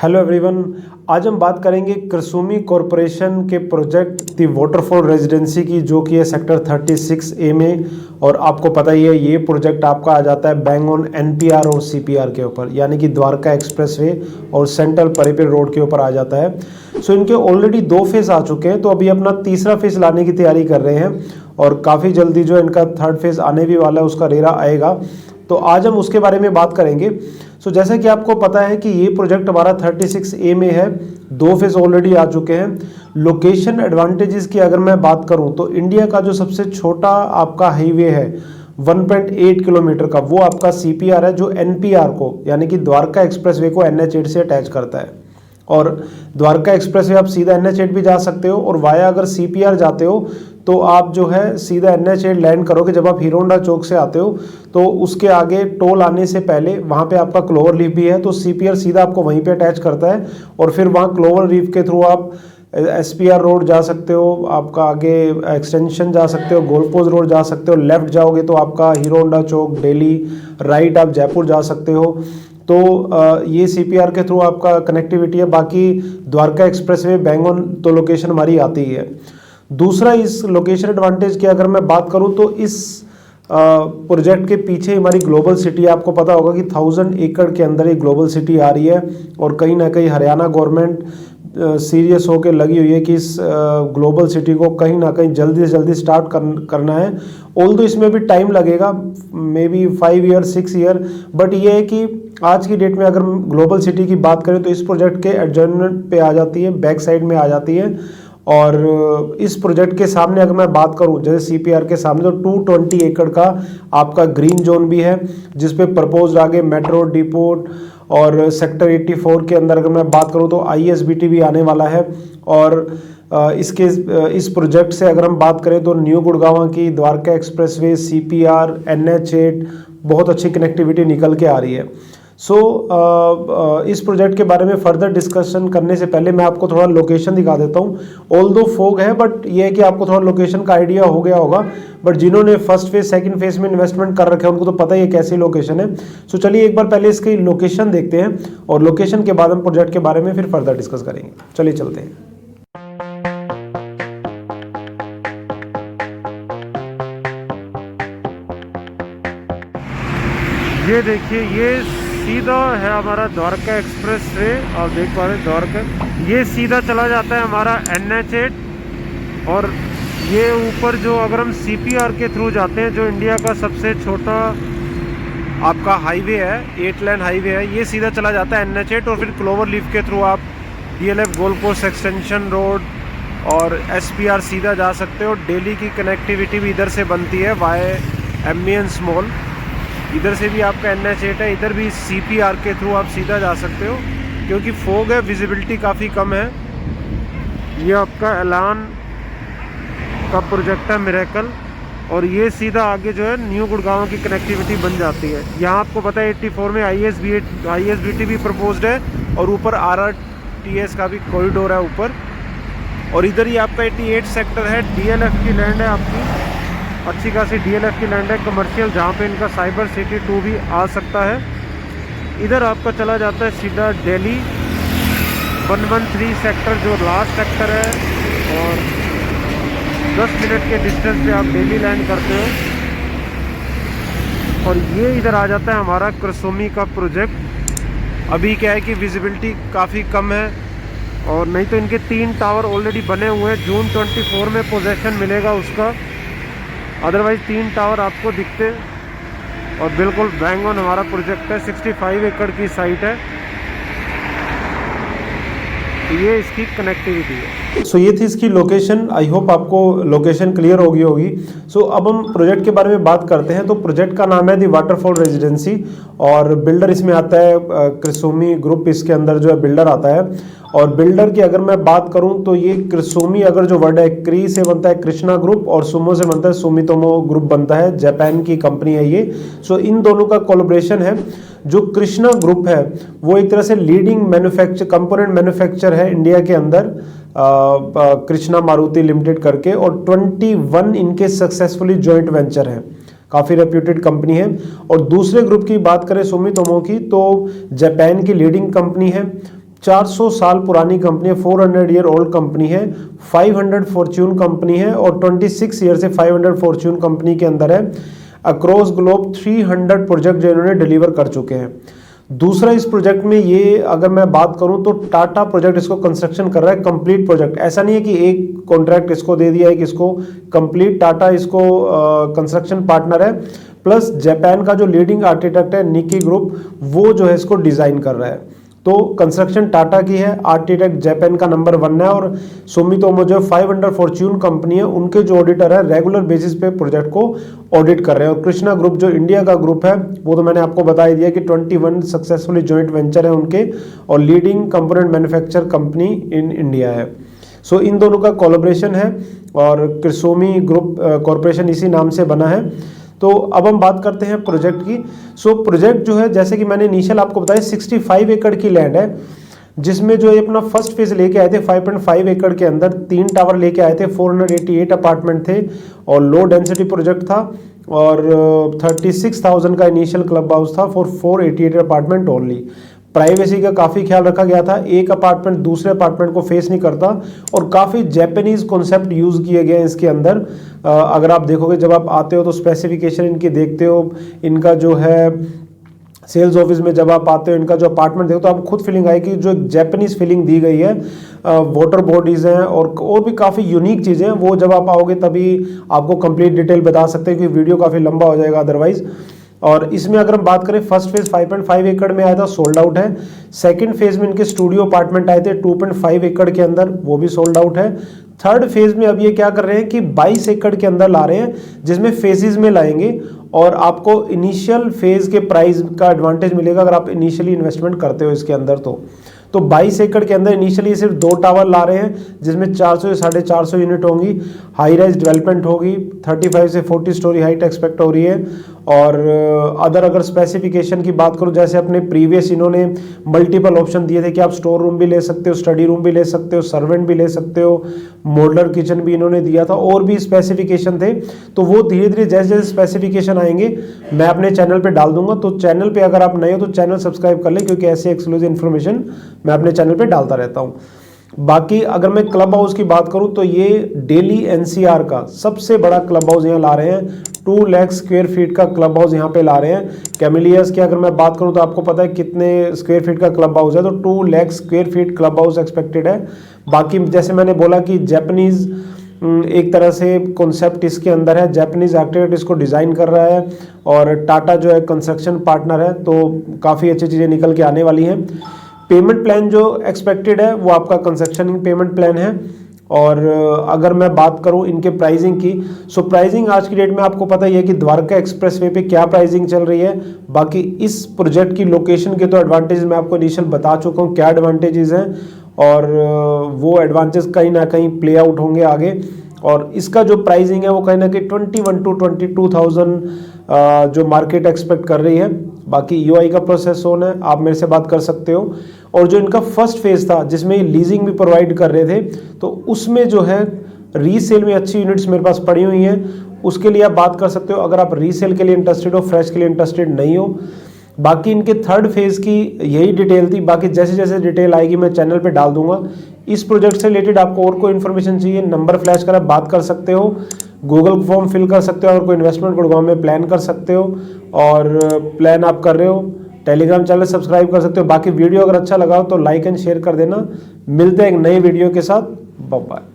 Hello everyone. आज हम बात करेंगे कृसुमी कॉरपोरेशन के प्रोजेक्ट दी वाटरफॉल रेजिडेंसी की, जो कि है सेक्टर 36A में। और आपको पता ही है ये प्रोजेक्ट आपका आ जाता है बैंग ऑन NPR और CPR के ऊपर, यानी कि द्वारका एक्सप्रेसवे और सेंट्रल परिपेर रोड के ऊपर आ जाता है। सो इनके ऑलरेडी 2 फेज़ आ चुके हैं, तो अभी अपना तीसरा फेज़ लाने की तैयारी कर रहे हैं और काफ़ी जल्दी जो इनका थर्ड फेज़ आने भी वाला है, उसका रेरा आएगा। तो आज हम उसके बारे में बात करेंगे। सो जैसा कि आपको पता है कि ये प्रोजेक्ट हमारा 36A में है, 2 फेज़ ऑलरेडी आ चुके हैं। लोकेशन एडवांटेजेस की अगर मैं बात करूं तो इंडिया का जो सबसे छोटा आपका हाईवे है 1.8 किलोमीटर का, वो आपका CPR है, जो NPR को यानी कि द्वारका एक्सप्रेसवे को NH8 से अटैच करता है। और द्वारका एक्सप्रेसवे आप सीधा NH8 भी जा सकते हो, और वाया अगर CPR जाते हो तो आप जो है सीधा NH8 लैंड करोगे। जब आप हीरो होंडा चौक से आते हो तो उसके आगे टोल आने से पहले वहाँ पे आपका क्लोवर लीफ भी है, तो CPR सीधा आपको वहीं पे अटैच करता है। और फिर वहाँ क्लोवर लीफ के थ्रू आप SPR रोड जा सकते हो, आपका आगे एक्सटेंशन जा सकते हो, गोल्फ कोर्स रोड जा सकते हो। लेफ्ट जाओगे तो आपका हीरो होंडा चौक दिल्ली, राइट आप जयपुर जा सकते हो। तो ये CPR के थ्रू आपका कनेक्टिविटी है। बाकी द्वारका एक्सप्रेसवे बैंग ऑन तो लोकेशन हमारी आती ही है। दूसरा, इस लोकेशन एडवांटेज की अगर मैं बात करूं तो इस प्रोजेक्ट के पीछे हमारी ग्लोबल सिटी, आपको पता होगा कि 1000 एकड़ के अंदर एक ग्लोबल सिटी आ रही है। और कहीं ना कहीं हरियाणा गवर्नमेंट सीरियस होकर लगी हुई है कि इस ग्लोबल सिटी को कहीं ना कहीं जल्दी से जल्दी स्टार्ट करना है। ऑल्दो इसमें भी टाइम लगेगा, may be 5 year 6 year, but ये है कि आज की डेट में अगर ग्लोबल सिटी की बात करें तो इस प्रोजेक्ट के एडजर्नमेंट पे आ जाती है, बैक साइड में आ जाती है। और इस प्रोजेक्ट के सामने अगर मैं बात करूं, जैसे CPR के सामने, तो 220 एकड़ का आपका ग्रीन जोन भी है, जिसपे प्रपोज आगे मेट्रो डिपोट। और सेक्टर 84 के अंदर अगर मैं बात करूं तो ISBT भी आने वाला है। और इस प्रोजेक्ट से अगर हम बात करें तो न्यू गुड़गांव की द्वारका एक्सप्रेसवे, CPR, NH8 बहुत अच्छी कनेक्टिविटी निकल के आ रही है। इस प्रोजेक्ट के बारे में फर्दर डिस्कशन करने से पहले मैं आपको थोड़ा लोकेशन दिखा देता हूँ। ऑल्दो फोग है, बट ये है कि आपको थोड़ा लोकेशन का आइडिया हो गया होगा। बट जिन्होंने फर्स्ट फेज सेकंड फेज में इन्वेस्टमेंट कर रखे हैं उनको तो पता ही है कैसी लोकेशन है। चलिए एक बार पहले इसकी लोकेशन देखते हैं, और लोकेशन के बाद हम प्रोजेक्ट के बारे में फिर फर्दर डिस्कस करेंगे। चलिए चलते हैं। ये देखिए, ये सीधा है हमारा द्वारका एक्सप्रेस वे। आप देख पा रहे हैं द्वारका, ये सीधा चला जाता है हमारा NH8। और ये ऊपर जो अगर हम CPR के थ्रू जाते हैं, जो इंडिया का सबसे छोटा आपका हाईवे है, 8 लेन हाईवे है, ये सीधा चला जाता है NH8। और फिर क्लोवर लीफ के थ्रू आप DLF golf course extension road और SPR सीधा जा सकते हो। दिल्ली की कनेक्टिविटी भी इधर से बनती है वाया एम्बियंस मॉल। इधर से भी आपका NH8 है, इधर भी CPR के थ्रू आप सीधा जा सकते हो, क्योंकि फोग है, विजिबिलिटी काफ़ी कम है। ये आपका एलान का प्रोजेक्ट है मिरेकल, और ये सीधा आगे जो है न्यू गुड़गांव की कनेक्टिविटी बन जाती है। यहाँ आपको पता है 84 में ISBT भी प्रपोज्ड है, और ऊपर RRTS का भी कॉरिडोर है ऊपर। और इधर ही आपका 88 सेक्टर है, DLF की लैंड है, आपकी अच्छी खासी DLF की लैंड है कमर्शियल, जहाँ पे इनका साइबर सिटी 2 भी आ सकता है। इधर आपका चला जाता है सीधा दिल्ली 113 सेक्टर, जो लास्ट सेक्टर है, और 10 मिनट के डिस्टेंस पे आप दिल्ली लैंड करते हो। और ये इधर आ जाता है हमारा कृसुमी का प्रोजेक्ट। अभी क्या है कि विजिबिलिटी काफ़ी कम है, और नहीं तो इनके 3 टावर ऑलरेडी बने हुए हैं। जून 24 में पोजेशन मिलेगा उसका, अदरवाइज 3 टावर आपको दिखते। और बिल्कुल बैंग ऑन हमारा प्रोजेक्ट है, 65 एकड़ की साइट है। तो ये इसकी कनेक्टिविटी है। ये थी इसकी लोकेशन। आई होप आपको लोकेशन क्लियर होगी। अब हम प्रोजेक्ट के बारे में बात करते हैं। तो प्रोजेक्ट का नाम है दी वाटरफॉल रेजिडेंसी, और बिल्डर इसमें आता है कृसुमी ग्रुप, इसके अंदर जो है बिल्डर आता है। और बिल्डर की अगर मैं बात करूं तो ये कृसुमी, अगर जो वर्ड है, क्री से बनता है कृष्णा ग्रुप, और सुमो से बनता है सुमितोमो ग्रुप बनता है, जापान की कंपनी है ये। इन दोनों का कोलैबोरेशन है। जो कृष्णा ग्रुप है वो एक तरह से लीडिंग कंपोनेंट मैन्युफैक्चर है इंडिया के अंदर, कृष्णा मारुति लिमिटेड करके, और 21 इनके सक्सेसफुली जॉइंट वेंचर हैं। काफ़ी रेप्यूटेड कंपनी है। और दूसरे ग्रुप की बात करें सुमितोमो की, तो जापान की लीडिंग कंपनी है। 400 साल पुरानी कंपनी है, 400 ईयर ओल्ड कंपनी है, 500 फॉर्च्यून कंपनी है और 26 ईयर से 500 फॉर्च्यून कंपनी के अंदर है। अक्रॉस ग्लोब 300 प्रोजेक्ट जो इन्होंने डिलीवर कर चुके हैं। दूसरा, इस प्रोजेक्ट में ये अगर मैं बात करूं तो टाटा प्रोजेक्ट इसको कंस्ट्रक्शन कर रहा है, कंप्लीट प्रोजेक्ट। ऐसा नहीं है कि एक कॉन्ट्रैक्ट इसको दे दिया है कि इसको कंप्लीट, टाटा इसको कंस्ट्रक्शन पार्टनर है, प्लस जापान का जो लीडिंग आर्किटेक्ट है निकी ग्रुप, वो जो है इसको डिजाइन कर रहा है। तो कंस्ट्रक्शन टाटा की है, आर्किटेक्ट जापान का नंबर 1 है और सुमितोमो जो 500 फॉर्च्यून कंपनी है उनके जो ऑडिटर है रेगुलर बेसिस पे प्रोजेक्ट को ऑडिट कर रहे हैं। और कृष्णा ग्रुप जो इंडिया का ग्रुप है वो तो मैंने आपको बता ही दिया कि 21 सक्सेसफुली जॉइंट वेंचर है उनके और leading component manufacture company in India है। सो इन दोनों का कोलैबोरेशन है और क्रिसोमी ग्रुप कॉरपोरेशन इसी नाम से बना है। तो अब हम बात करते हैं प्रोजेक्ट की। सो प्रोजेक्ट जो है, जैसे कि मैंने इनिशियल आपको बताया, 65 एकड़ की लैंड है, जिसमें जो ये अपना फर्स्ट फेज लेके आए थे 5.5 एकड़ के अंदर 3 टावर लेके आए थे, 488 अपार्टमेंट थे और लो डेंसिटी प्रोजेक्ट था और 36,000 का इनिशियल क्लब हाउस था फॉर 488 अपार्टमेंट ओनली। प्राइवेसी का काफ़ी ख्याल रखा गया था, एक अपार्टमेंट दूसरे अपार्टमेंट को फेस नहीं करता और काफ़ी जैपनीज कॉन्सेप्ट यूज़ किए गए हैं इसके अंदर। अगर आप देखोगे जब आप आते हो तो स्पेसिफिकेशन इनकी देखते हो, इनका जो है सेल्स ऑफिस में जब आप आते हो इनका जो अपार्टमेंट देखो तो आपको खुद फीलिंग आएगी, जो जैपनीज फीलिंग दी गई है। वाटर बॉडीज़ हैं और भी काफ़ी यूनिक चीज़ें हैं, वो जब आप आओगे तभी आपको कंप्लीट डिटेल बता सकते हैं क्योंकि वीडियो काफ़ी लंबा हो जाएगा अदरवाइज। और इसमें अगर हम बात करें, फर्स्ट फेज 5.5 एकड़ में आया था, सोल्ड आउट है। सेकंड फेज में इनके स्टूडियो अपार्टमेंट आए थे 2.5 एकड़ के अंदर, वो भी सोल्ड आउट है। थर्ड फेज में अब ये क्या कर रहे हैं कि 22 एकड़ के अंदर ला रहे हैं, जिसमें फेजेस में लाएंगे और आपको इनिशियल फेज के प्राइस का एडवांटेज मिलेगा अगर आप इनिशियली इन्वेस्टमेंट करते हो इसके अंदर। तो 22 एकड़ के अंदर इनिशियली सिर्फ 2 टावर ला रहे हैं, जिसमें 400 से 450 यूनिट होंगी। हाई राइज डेवलपमेंट होगी, 35 से 40 स्टोरी हाइट एक्सपेक्ट हो रही है। और अगर स्पेसिफिकेशन की बात करूं, जैसे अपने प्रीवियस इन्होंने मल्टीपल ऑप्शन दिए थे कि आप स्टोर रूम भी ले सकते हो, स्टडी रूम भी ले सकते हो, सर्वेंट भी ले सकते हो, मॉडुलर किचन भी इन्होंने दिया था, और भी स्पेसिफिकेशन थे। तो वो धीरे धीरे जैसे जैसे स्पेसिफिकेशन आएंगे मैं अपने चैनल पे डाल दूंगा। तो चैनल पे अगर आप नए हो तो चैनल सब्सक्राइब कर लें, क्योंकि ऐसे एक्सक्लूसिव इन्फॉर्मेशन मैं अपने चैनल पे डालता रहता हूँ। बाकी अगर मैं क्लब हाउस की बात करूं तो ये दिल्ली एनसीआर का सबसे बड़ा क्लब हाउस यहाँ ला रहे हैं। 2 लाख स्क्वायर फीट का क्लब हाउस यहाँ पे ला रहे हैं। कैमिलियस की अगर मैं बात करूं तो आपको पता है कितने स्क्वायर फीट का क्लब हाउस है, तो 2 lakh square feet club house expected है। बाकी जैसे मैंने बोला कि जापानीज एक तरह से कॉन्सेप्ट इसके अंदर है, जापानीज आर्किटेक्ट इसको डिज़ाइन कर रहा है और टाटा जो है कंस्ट्रक्शन पार्टनर है, तो काफ़ी अच्छी चीज़ें निकल के आने वाली हैं। पेमेंट प्लान जो एक्सपेक्टेड है वो आपका कंस्ट्रक्शन पेमेंट प्लान है। और अगर मैं बात करूं इनके प्राइसिंग की, सो प्राइसिंग आज की डेट में आपको पता ही है कि द्वारका एक्सप्रेसवे पे क्या प्राइसिंग चल रही है। बाकी इस प्रोजेक्ट की लोकेशन के तो एडवांटेज मैं आपको इनिशियल बता चुका हूं क्या एडवांटेजेस हैं, और वो एडवांटेज कहीं ना कहीं प्ले आउट होंगे आगे। और इसका जो प्राइसिंग है वो कहीं ना कहीं 21 to 22,000 जो मार्केट एक्सपेक्ट कर रही है। बाकी यूआई का प्रोसेस ऑन है, आप मेरे से बात कर सकते हो। और जो इनका फर्स्ट फेज था जिसमें लीजिंग भी प्रोवाइड कर रहे थे, तो उसमें जो है रीसेल में अच्छी यूनिट्स मेरे पास पड़ी हुई हैं, उसके लिए आप बात कर सकते हो अगर आप रीसेल के लिए इंटरेस्टेड हो, फ्रेश के लिए इंटरेस्टेड नहीं हो। बाकी इनके थर्ड फेज की यही डिटेल थी, बाकी जैसे जैसे डिटेल आएगी मैं चैनल पे डाल दूंगा। इस प्रोजेक्ट से रिलेटेड आपको और कोई इन्फॉर्मेशन चाहिए, नंबर फ्लैश कर आप बात कर सकते हो, गूगल फॉर्म फिल कर सकते हो और कोई इन्वेस्टमेंट गुड़गांव में प्लान कर सकते हो, और प्लान आप कर रहे हो टेलीग्राम चैनल सब्सक्राइब कर सकते हो। बाकी वीडियो अगर अच्छा लगा हो तो लाइक एंड शेयर कर देना। मिलते हैं एक नई वीडियो के साथ, बाय बाय।